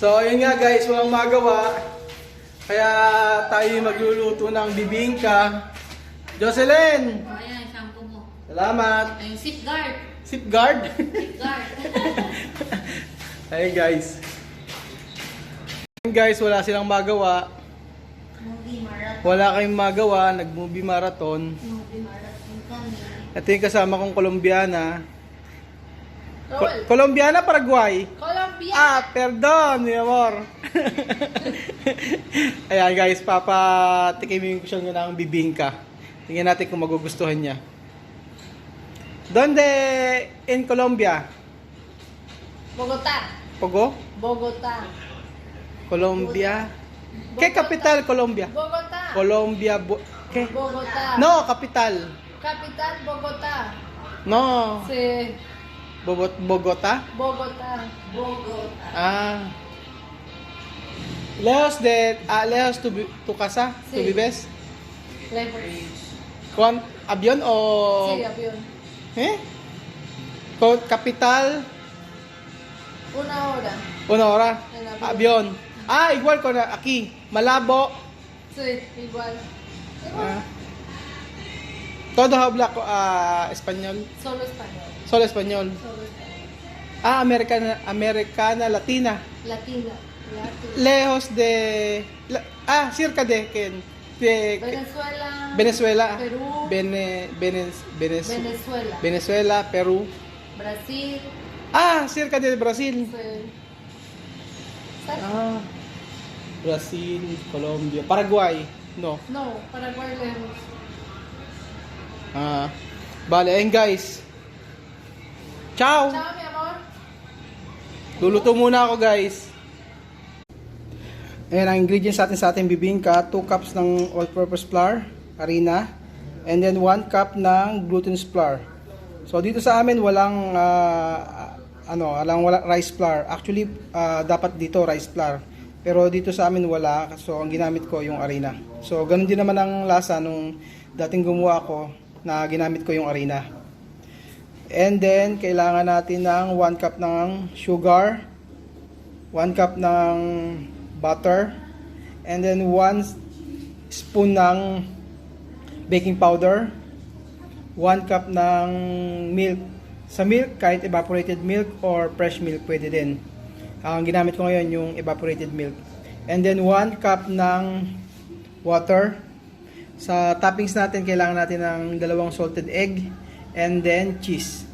So, yun nga guys, walang magawa. Kaya tayo magluluto ng bibingka. Jocelyn! Ayan, shampoo mo. Salamat! Ay, safeguard. Safeguard? Safeguard. Hey guys. Guys, wala silang magawa. Movie marathon. Wala kayong magawa, nag-movie marathon. Movie marathon kami. Ito yung kasama kong Colombiana. Colombiana, Paraguay? Colombia. Perdón, mi amor. Ayan guys, papatikimin ko siya ng bibingka. Tingnan natin kung magugustuhan niya. Donde in Colombia? Bogota. Pogo? Bogota. Colombia? ¿Qué capital Colombia? Bogota. Colombia, ¿qué? Bogota. No, capital. Capital Bogota. No. Sí. Bogota? Bogota. Bogota. Lejos tu casa, tu Sí. vives? Lejos. Con avión o Sí, avión. Con capital 1 hora. 1 hora. En Avión. Igual con aquí, Malabo. Sí, igual. Ah. Todo habla español. Solo español. Solo español. Solo español. Americana Latina. Latina. Lejos de cerca de Venezuela. Venezuela. Perú. Venezuela. Venezuela. Venezuela, Perú. Brasil. Cerca de Brasil. Sí. Brasil, Colombia, Paraguay. No. No, Paraguay lejos. Vale, ayun guys. Ciao. Chao, mi amor. Luluto muna ako guys. Ayan ang ingredients natin sa ating bibingka. 2 cups ng all-purpose flour, harina, and then 1 cup ng glutinous flour. So dito sa amin walang wala rice flour. Actually, dapat dito rice flour. Pero dito sa amin wala. So ang ginamit ko yung harina. So ganun din naman ang lasa nung dating gumawa ko na ginamit ko yung harina. And then kailangan natin ng 1 cup ng sugar, 1 cup ng butter, and then 1 spoon ng baking powder, 1 cup ng milk. Sa milk, kahit evaporated milk or fresh milk pwede din. Ang ginamit ko ngayon yung evaporated milk. And then 1 cup ng water. Sa toppings natin, kailangan natin ng 2 salted egg and then cheese.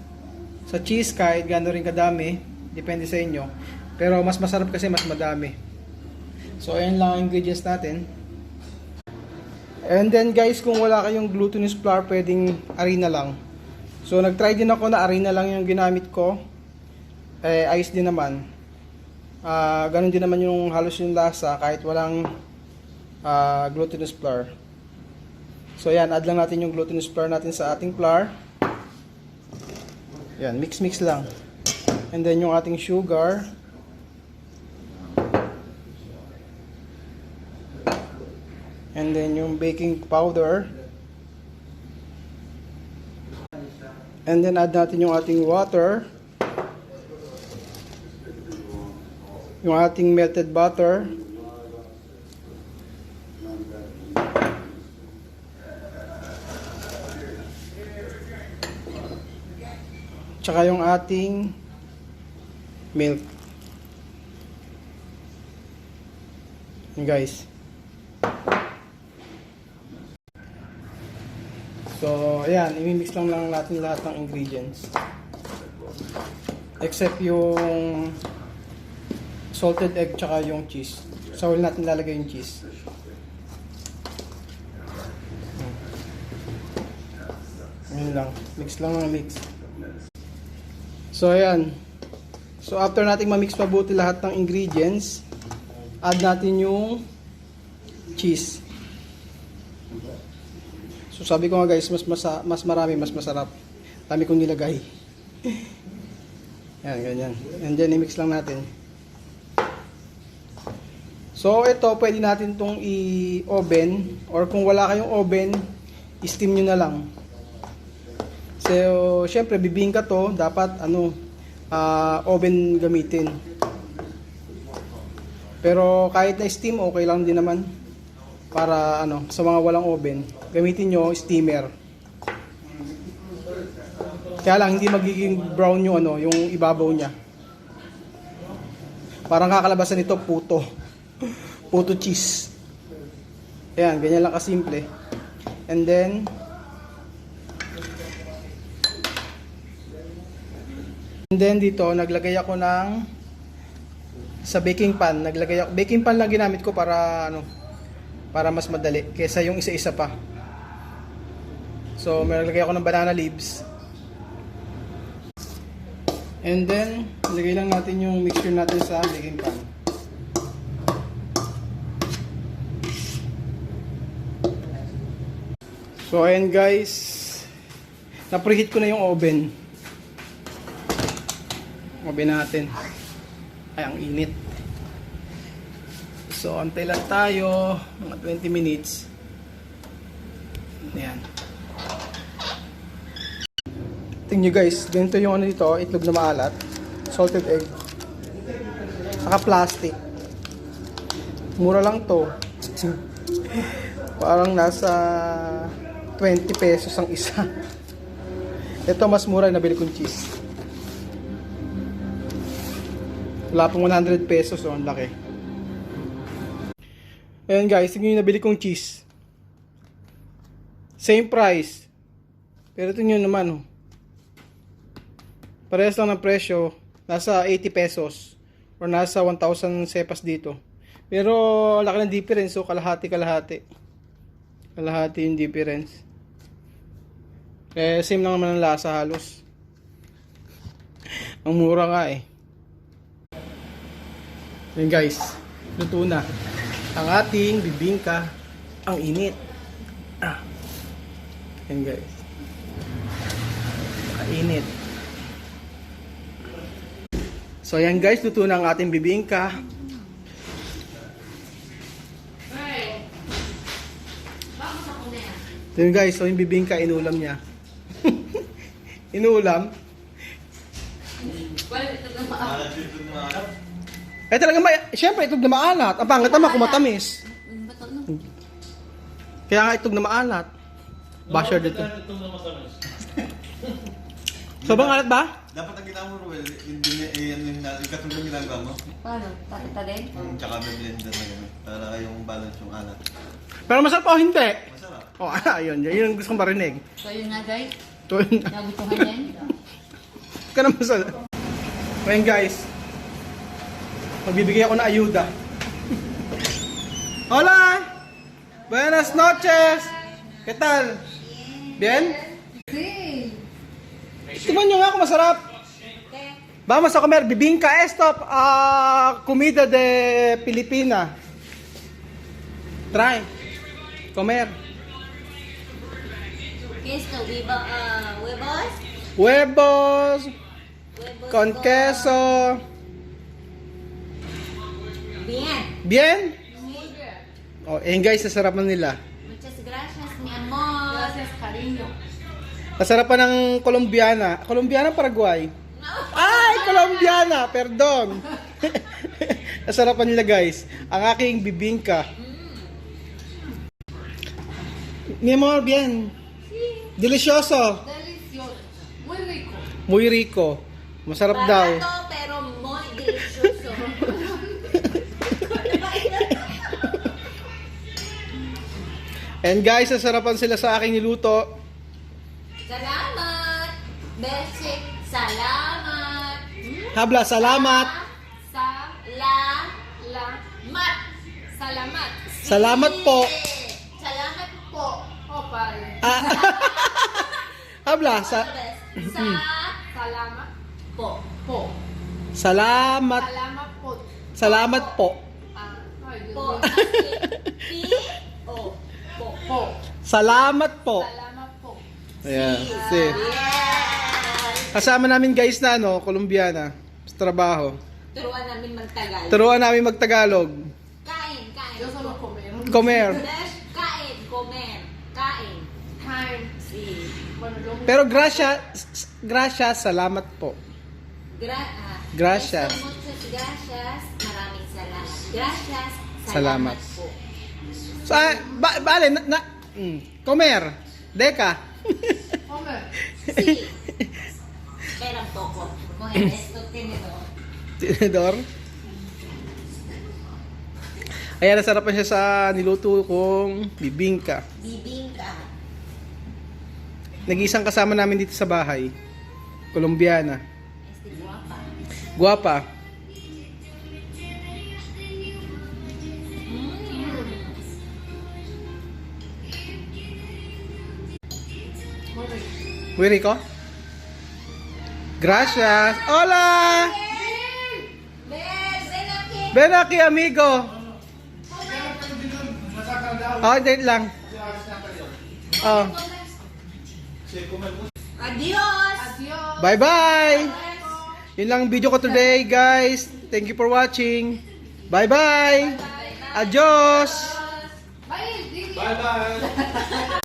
Sa cheese, kahit gano'n rin kadami, depende sa inyo. Pero mas masarap kasi mas madami. So, ayan lang ang ingredients natin. And then guys, kung wala kayong glutinous flour, pwedeng harina lang. So, nag-try din ako na harina lang yung ginamit ko. Ayos din naman. Ganun din naman yung halos yung lasa kahit walang glutinous flour. So, ayan, add lang natin yung glutinous flour natin sa ating flour. Yan, mix lang. And then yung ating sugar. And then yung baking powder. And then add natin yung ating water. Yung ating melted butter. Tsaka yung ating milk. Yun guys. So, ayan, i-mix lang natin lahat ng ingredients. Except yung salted egg tsaka yung cheese. So, wala natin lalagay yung cheese. Ayan lang. Mix lang ng mix. So, ayan. So, after natin ma-mix mabuti lahat ng ingredients, add natin yung cheese. So, sabi ko nga guys, mas marami, mas masarap. Dami kong nilagay. Yan, ganyan. And then, i-mix lang natin. So, ito, pwede natin itong i-oven. Or kung wala kayong oven, i-steam nyo na lang. So, syempre, bibingka to, dapat, oven gamitin. Pero kahit na steam, okay lang din naman. Para ano, sa mga walang oven, gamitin nyo steamer. Kaya lang hindi magiging brown yung ano, yung ibabaw niya. Parang kakalabasan nito puto. Puto cheese. Ayan, ganyan lang kasimple. And then dito naglagay ako ng sa baking pan, baking pan lang ginamit ko para ano, para mas madali kaysa yung isa-isa pa. So, may naglagay ako ng banana leaves. And then, lagay lang natin yung mixture natin sa baking pan. So, ayan guys. Na-preheat ko na yung oven. Oven natin. Ay, ang init. So, antay lang tayo. Mga 20 minutes. Ayan. Tingnan nyo guys. Ganito yung ano dito. Itlog na maalat. Salted egg. Saka plastic. Mura lang to. Parang nasa 20 pesos ang isa. Ito mas mura. Nabili kong cheese. Wala pong 100 pesos. Oh, ang laki. Ayan guys, tingnan yung nabili kong cheese. Same price. Pero ito nyo naman. Oh. Parehas lang ng presyo. Nasa 80 pesos. Or nasa 1,000 sepas dito. Pero laki ng difference. So kalahati-kalahati. Kalahati yung difference. Same lang naman ang lasa halos. Ang mura nga eh. Ayan guys, luto na ang ating bibingka. Ang init. Ayan guys, ang init. So ayan guys, luto na ang ating bibingka. Ayan guys, so yung bibingka inulam niya. Inulam. Eh talaga siyempre itog na maalat. Ang pangit naman kung matamis. Kaya nga itog na maalat. Basher dito. Sobrang alat ba? Dapat ang ginawa mo, Ruel, yung katulong ginagawa mo. Paano? Takita din? Tsaka may blender na gano'n. Para yung balance yung alat. Pero masarap o hindi? Masarap. Oh, ayun. Yun ang gusto kong marinig. So yun nga guys. So, yun na. Nagustuhan yan. Ka na masarap. Ngayon guys, magbibigay ako ng ayuda. Hola! Buenas noches! ¿Qué tal? Bien? Sí. Tingnan nyo nga kung masarap. Vamos a comer bibingka esto, comida de Filipina. Try. Comer. ¿Qué es esto? ¿Huevos? Huevos Huevos con queso. Bien. Bien? Muy bien. Oh, guys, sasarapan nila. Muchas gracias, mi amor. Gracias, cariño. Nasarapan ng Colombiana. Colombiana, Paraguay. Ay, Colombiana! Perdón. Nasarapan nila guys. Ang aking bibingka. Mi amor, bien. Delicioso. Delicioso. Muy rico. Muy rico. Masarap daw. Barato, pero muy delicioso. And guys, sasarapan sila sa aking niluto. Salamat. Besi. Salamat. Habla, salamat. Salamat. Salamat. Salamat po. Salamat po. Oh, pare. Habla, Salamat Po. po. salamat. Salamat po. Salamat po. Ay, Diyos Po. mío. P-O. Po. Po. Salamat po. Salamat po. Ayan. Si. Yes. Kasama namin guys na Colombiana sa trabaho. Turuan namin magtagal. Turuan namin magtagalog. Kain. Yo solo comer. Comer. Dash, kain. Comer. Kain. Time. Sí. Bueno, lo Pero gracias, salamat po. Gracias. Muchas gracias. Maraming salamat. Gracias. Salamat. po. So, bale, comer. Deca. Comer. Sí. Pero un poco. Con esto tenedor. Tinidor. Ayan, nasarapan siya sa niluto kong bibingka. Bibingka. Nag-iisang kasama namin dito sa bahay. Colombiana. Este guapa. Guapa. Muy rico. Gracias. Hola. Ven aquí. Ven aquí, amigo. Oh, date lang. Oh, Adios. Adios. bye-bye. Yun lang ang video ko today, guys. Thank you for watching. Bye-bye. Adios. Bye. Bye-bye!